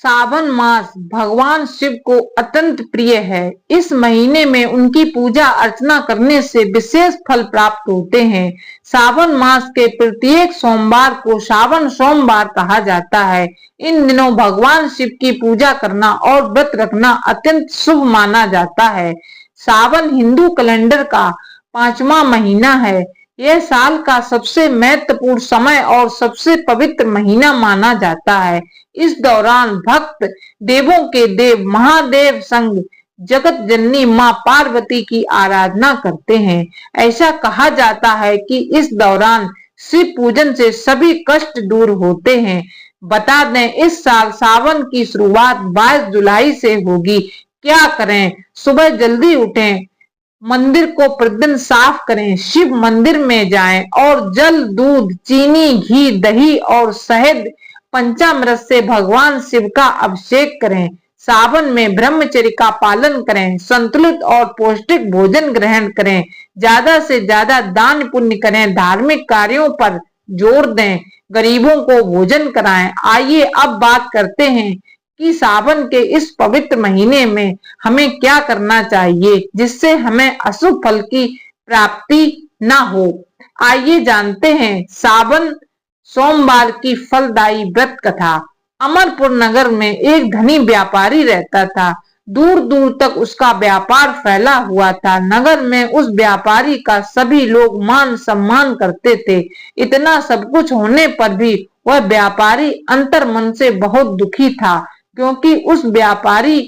सावन मास भगवान शिव को अत्यंत प्रिय है। इस महीने में उनकी पूजा अर्चना करने से विशेष फल प्राप्त होते हैं। सावन मास के प्रत्येक सोमवार को सावन सोमवार कहा जाता है। इन दिनों भगवान शिव की पूजा करना और व्रत रखना अत्यंत शुभ माना जाता है। सावन हिंदू कैलेंडर का 5वां महीना है। यह साल का सबसे महत्वपूर्ण समय और सबसे पवित्र महीना माना जाता है। इस दौरान भक्त देवों के देव महादेव संग जगत जननी मां पार्वती की आराधना करते हैं। ऐसा कहा जाता है कि इस दौरान शिव पूजन से सभी कष्ट दूर होते हैं। बता दें, इस साल सावन की शुरुआत 22 जुलाई से होगी। क्या करें? सुबह जल्दी उठें, मंदिर को प्रतिदिन साफ करें, शिव मंदिर में जाएं और जल, दूध, चीनी, घी, दही और शहद पंचामृत से भगवान शिव का अभिषेक करें। सावन में ब्रह्मचर्य का पालन करें, संतुलित और पौष्टिक भोजन ग्रहण करें, ज्यादा से ज्यादा दान पुण्य करें, धार्मिक कार्यों पर जोर दें, गरीबों को भोजन कराएं। आइए अब बात करते हैं कि सावन के इस पवित्र महीने में हमें क्या करना चाहिए जिससे हमें अशुभ फल की प्राप्ति ना हो। आइए जानते हैं सावन सोमवार की फलदायी व्रत कथा। अमरपुर नगर में एक धनी व्यापारी रहता था। दूर दूर तक उसका व्यापार फैला हुआ था। नगर में उस व्यापारी का सभी लोग मान सम्मान करते थे। इतना सब कुछ होने पर भी वह व्यापारी अंतर मन से बहुत दुखी था, क्योंकि उस व्यापारी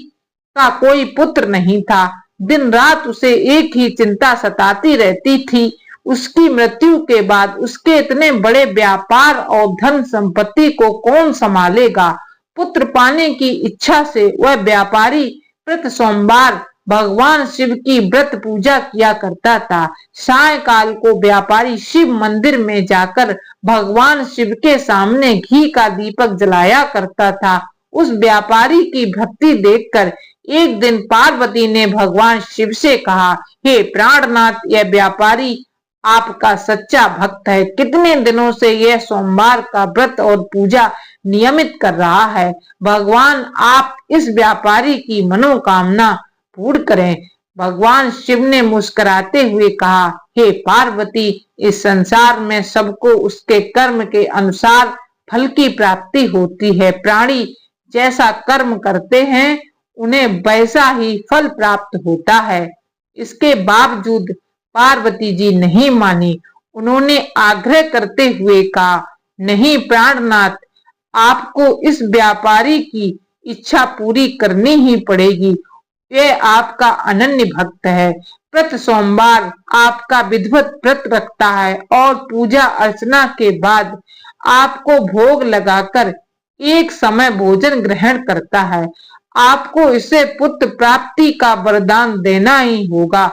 का कोई पुत्र नहीं था। दिन रात उसे एक ही चिंता सताती रहती थी, उसकी मृत्यु के बाद उसके इतने बड़े व्यापार और धन संपत्ति को कौन संभालेगा। पुत्र पाने की इच्छा से वह व्यापारी प्रति सोमवार भगवान शिव की व्रत पूजा किया करता था। सायंकाल को व्यापारी शिव मंदिर में जाकर भगवान शिव के सामने घी का दीपक जलाया करता था। उस व्यापारी की भक्ति देखकर एक दिन पार्वती ने भगवान शिव से कहा, हे प्राणनाथ, यह व्यापारी आपका सच्चा भक्त है। कितने दिनों से यह सोमवार का व्रत और पूजा नियमित कर रहा है। भगवान आप इस व्यापारी की मनोकामना पूर्ण करें। भगवान शिव ने मुस्कुराते हुए कहा, हे पार्वती, इस संसार में सबको उसके कर्म के अनुसार फल की प्राप्ति होती है। प्राणी जैसा कर्म करते हैं उन्हें वैसा ही फल प्राप्त होता है। इसके बावजूद पार्वती जी नहीं मानी। उन्होंने आग्रह करते हुए कहा, नहीं प्राणनाथ, आपको इस व्यापारी की इच्छा पूरी करनी ही पड़ेगी। यह आपका अनन्य भक्त है। प्रति सोमवार आपका विधिवत व्रत रखता है और पूजा अर्चना के बाद आपको भोग लगाकर एक समय भोजन ग्रहण करता है। आपको इसे पुत्र प्राप्ति का वरदान देना ही होगा।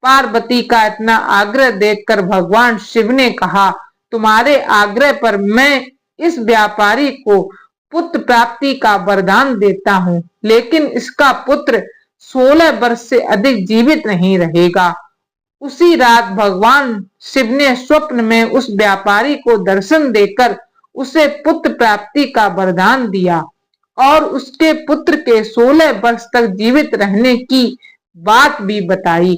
पार्वती का इतना आग्रह देखकर भगवान शिव ने कहा, तुम्हारे आग्रह पर मैं इस व्यापारी को पुत्र प्राप्ति का वरदान देता हूँ, लेकिन इसका पुत्र 16 वर्ष से अधिक जीवित नहीं रहेगा। उसी रात भगवान शिव ने स्वप्न में उस व्यापारी को दर्शन देकर उसे पुत्र प्राप्ति का वरदान दिया और उसके पुत्र के 16 वर्ष तक जीवित रहने की बात भी बताई।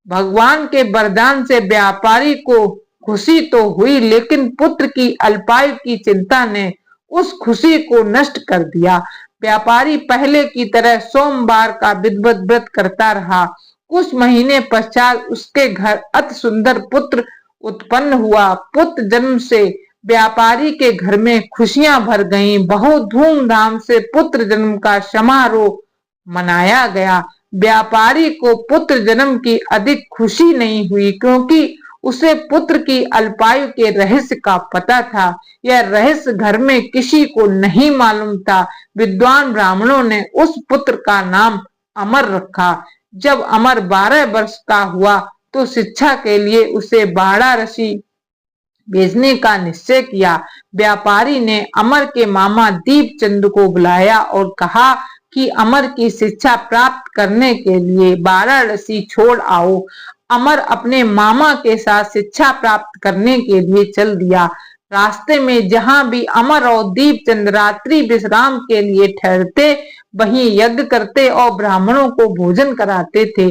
भगवान के वरदान से व्यापारी को खुशी तो हुई, लेकिन पुत्र की अल्पायु की चिंता ने उस खुशी को नष्ट कर दिया। व्यापारी पहले की तरह सोमवार का विधिवत व्रत करता रहा। कुछ महीने पश्चात उसके घर अति सुंदर पुत्र उत्पन्न हुआ। पुत्र जन्म से व्यापारी के घर में खुशियां भर गईं। बहुत धूमधाम से पुत्र जन्म का समारोह मनाया गया। व्यापारी को पुत्र जन्म की अधिक खुशी नहीं हुई, क्योंकि उसे पुत्र की अल्पायु के रहस्य का पता था। यह रहस्य घर में किसी को नहीं मालूम था। विद्वान ब्राह्मणों ने उस पुत्र का नाम अमर रखा। जब अमर 12 वर्ष का हुआ तो शिक्षा के लिए उसे वाराणसी भेजने का निश्चय किया। व्यापारी ने अमर के मामा दीपचंद को बुलाया और कहा कि अमर की शिक्षा प्राप्त करने के लिए वाराणसी छोड़ आओ। अमर अपने मामा के साथ शिक्षा प्राप्त करने के लिए चल दिया। रास्ते में जहां भी अमर और दीपचंद रात्रि विश्राम के लिए ठहरते, वहीं यज्ञ करते और ब्राह्मणों को भोजन कराते थे।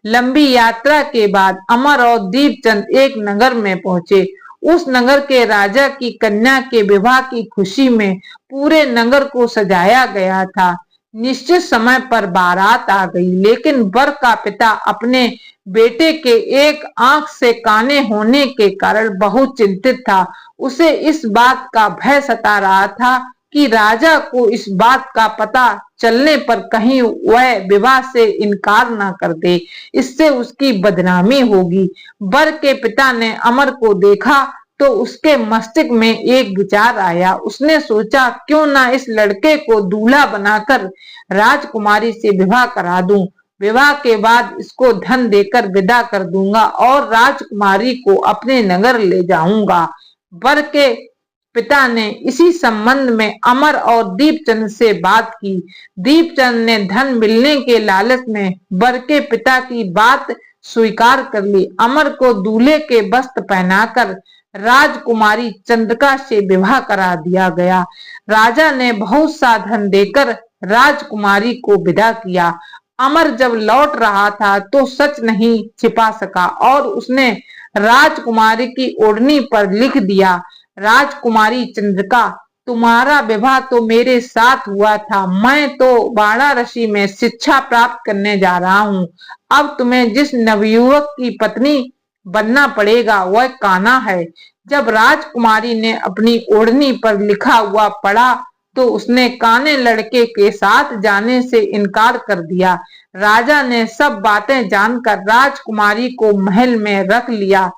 लंबी यात्रा के बाद अमर और दीपचंद एक नगर में पहुंचे। उस नगर के राजा की कन्या के विवाह की खुशी में पूरे नगर को सजाया गया था। निश्चित समय पर बारात आ गई, लेकिन वर का पिता अपने बेटे के एक आंख से काने होने के कारण बहुत चिंतित था। उसे इस बात का भय सता रहा था कि राजा को इस बात का पता चलने पर कहीं वह विवाह से इनकार न कर दे, इससे उसकी बदनामी होगी। वर के पिता ने अमर को देखा तो उसके मस्तिष्क में एक विचार आया। उसने सोचा, क्यों ना इस लड़के को दूल्हा बनाकर राजकुमारी से विवाह करा दूं। विवाह के बाद इसको धन देकर विदा कर दूंगा और राजकुमारी को अपने नगर ले जाऊंगा। वर के पिता ने इसी संबंध में अमर और दीपचंद से बात की। दीपचंद ने धन मिलने के लालच में वर के पिता की बात स्वीकार कर ली। अमर को दूल्हे के वस्त्र पहनाकर राजकुमारी चंद्रिका से विवाह करा दिया गया। राजा ने बहुत सा धन देकर राजकुमारी को विदा किया। अमर जब लौट रहा था तो सच नहीं छिपा सका और उसने राजकुमारी की ओढ़नी पर लिख दिया, राजकुमारी चंद्रिका, तुम्हारा विवाह तो मेरे साथ हुआ था। मैं तो वाराणसी में शिक्षा प्राप्त करने जा रहा हूँ। अब तुम्हें जिस नवयुवक की पत्नी बनना पड़ेगा वह कान्हा है। जब राजकुमारी ने अपनी ओढ़नी पर लिखा हुआ पढ़ा तो उसने काने लड़के के साथ जाने से इनकार कर दिया। राजा ने सब बातें जानकर राजकुमारी को महल में रख लिया।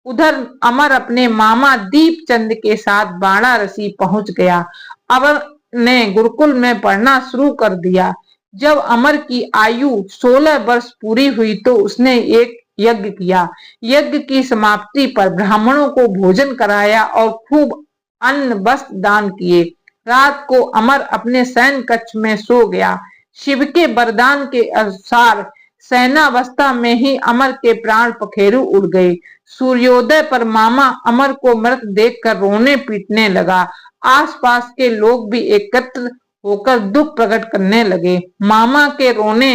उधर अमर अपने मामा दीपचंद के साथ वाराणसी पहुंच गया। अमर ने गुरुकुल में पढ़ना शुरू कर दिया। जब अमर की आयु 16 वर्ष पूरी हुई तो उसने एक यज्ञ किया। यज्ञ की समाप्ति पर ब्राह्मणों को भोजन कराया और खूब अन्न वस्त्र दान किए। रात को अमर अपने शयन कक्ष में सो गया। शिव के वरदान के अनुसार सैनावस्था में ही अमर के प्राण पखेरु उड़ गए। सूर्योदय पर मामा अमर को मृत देखकर रोने पीटने लगा। आसपास के लोग भी एकत्र होकर दुख प्रकट करने लगे। मामा के रोने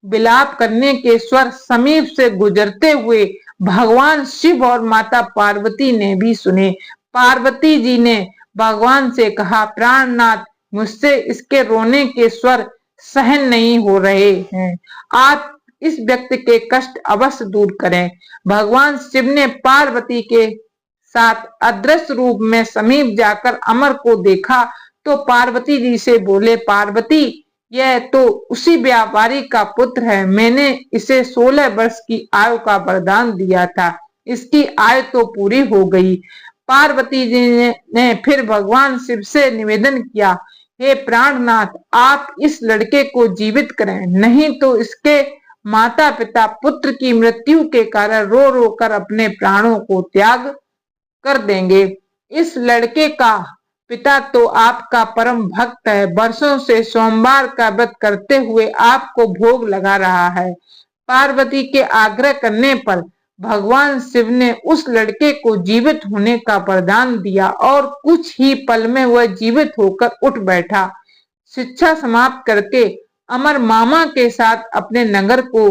विलाप करने के स्वर समीप से गुजरते हुए भगवान शिव और माता पार्वती ने भी सुने। पार्वती जी ने भगवान से कहा, प्राणनाथ, मुझसे इसके रोने के स्वर सहन नहीं हो रहे हैं। आप इस व्यक्ति के कष्ट अवश्य दूर करें। भगवान शिव ने पार्वती के साथ अदृश्य रूप में समीप जाकर अमर को देखा तो पार्वती जी से बोले, पार्वती, यह तो उसी व्यापारी का पुत्र है। मैंने इसे 16 वर्ष की आयु का वरदान दिया था। इसकी आयु तो पूरी हो गई। पार्वती जी ने फिर भगवान शिव से निवेदन किया, हे प्राणनाथ, आप इस लड़के को जीवित करें, नहीं तो इसके माता पिता पुत्र की मृत्यु के कारण रो रो कर अपने प्राणों को त्याग कर देंगे। इस लड़के का पिता तो आपका परम भक्त है, वर्षों से सोमवार का व्रत करते हुए आपको भोग लगा रहा है। पार्वती के आग्रह करने पर भगवान शिव ने उस लड़के को जीवित होने का वरदान दिया और कुछ ही पल में वह जीवित होकर उठ बैठा। शिक्षा समाप्त करके अमर मामा के साथ अपने नगर को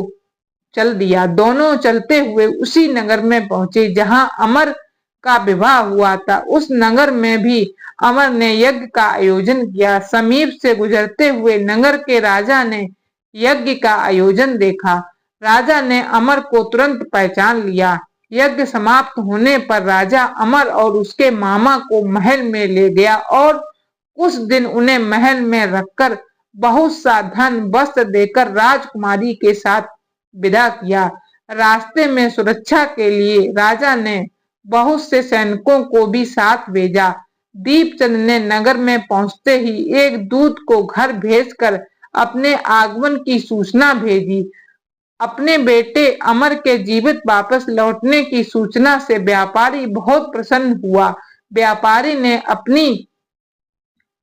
चल दिया। दोनों चलते हुए उसी नगर में पहुंचे जहां अमर का विवाह हुआ था। उस नगर में भी अमर ने यज्ञ का आयोजन किया। समीप से गुजरते हुए नगर के राजा ने यज्ञ का आयोजन देखा। राजा ने अमर को तुरंत पहचान लिया। यज्ञ समाप्त होने पर राजा अमर और उसके मामा को महल में ले गया और कुछ दिन उन्हें महल में रखकर बहुत सा धन वस्त्र देकर राजकुमारी के साथ विदा किया। रास्ते में सुरक्षा के लिए राजा ने बहुत से सैनिकों को भी साथ भेजा। दीपचंद ने नगर में पहुंचते ही एक दूत को घर भेजकर अपने आगमन की सूचना भेजी। अपने बेटे अमर के जीवित वापस लौटने की सूचना से व्यापारी बहुत प्रसन्न हुआ। व्यापारी ने अपनी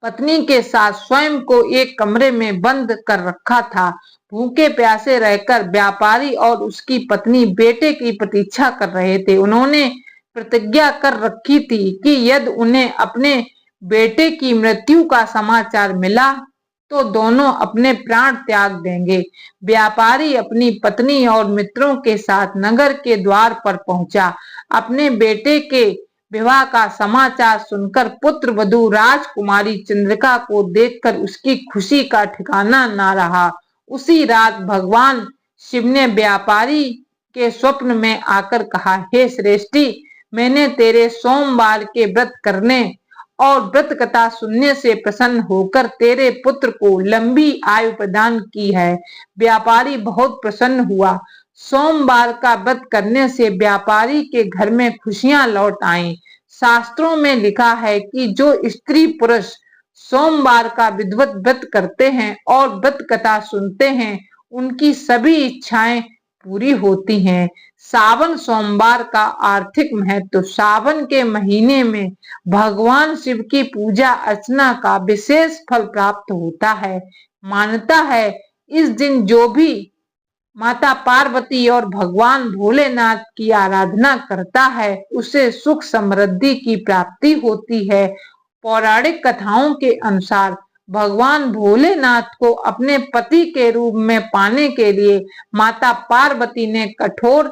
पत्नी के साथ स्वयं को एक कमरे में बंद कर रखा था। भूखे प्यासे रहकर व्यापारी और उसकी पत्नी बेटे की प्रतीक्षा कर रहे थे। उन्होंने प्रतिज्ञा कर रखी थी कि यदि उन्हें अपने बेटे की मृत्यु का समाचार मिला तो दोनों अपने प्राण त्याग देंगे। व्यापारी अपनी पत्नी और मित्रों के साथ नगर के द्वार पर पहुंचा। अपने बेटे के विवाह का समाचार सुनकर पुत्र वधू राजकुमारी चंद्रिका को देखकर उसकी खुशी का ठिकाना ना रहा। उसी रात भगवान शिव ने व्यापारी के स्वप्न में आकर कहा, हे श्रेष्ठी, मैंने तेरे सोमवार के व्रत करने और व्रत कथा सुनने से प्रसन्न होकर तेरे पुत्र को लंबी आयु प्रदान की है। व्यापारी बहुत प्रसन्न हुआ। सोमवार का व्रत करने से व्यापारी के घर में खुशियां लौट आईं। शास्त्रों में लिखा है कि जो स्त्री पुरुष सोमवार का विधिवत व्रत करते हैं और व्रत कथा सुनते हैं, उनकी सभी इच्छाएं पूरी होती हैं। सावन सोमवार का आर्थिक महत्व। सावन के महीने में भगवान शिव की पूजा अर्चना का विशेष फल प्राप्त होता है। मान्यता है इस दिन जो भी माता पार्वती और भगवान भोलेनाथ की आराधना करता है उसे सुख समृद्धि की प्राप्ति होती है। पौराणिक कथाओं के अनुसार भगवान भोलेनाथ को अपने पति के रूप में पाने के लिए माता पार्वती ने कठोर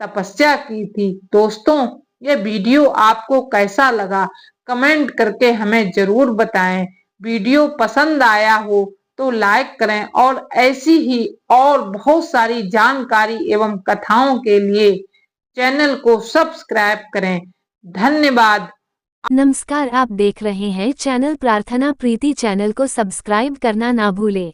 तपस्या की थी। दोस्तों, ये वीडियो आपको कैसा लगा कमेंट करके हमें जरूर बताएं। वीडियो पसंद आया हो तो लाइक करें और ऐसी ही और बहुत सारी जानकारी एवं कथाओं के लिए चैनल को सब्सक्राइब करें। धन्यवाद। नमस्कार, आप देख रहे हैं चैनल प्रार्थना प्रीति। चैनल को सब्सक्राइब करना ना भूलें।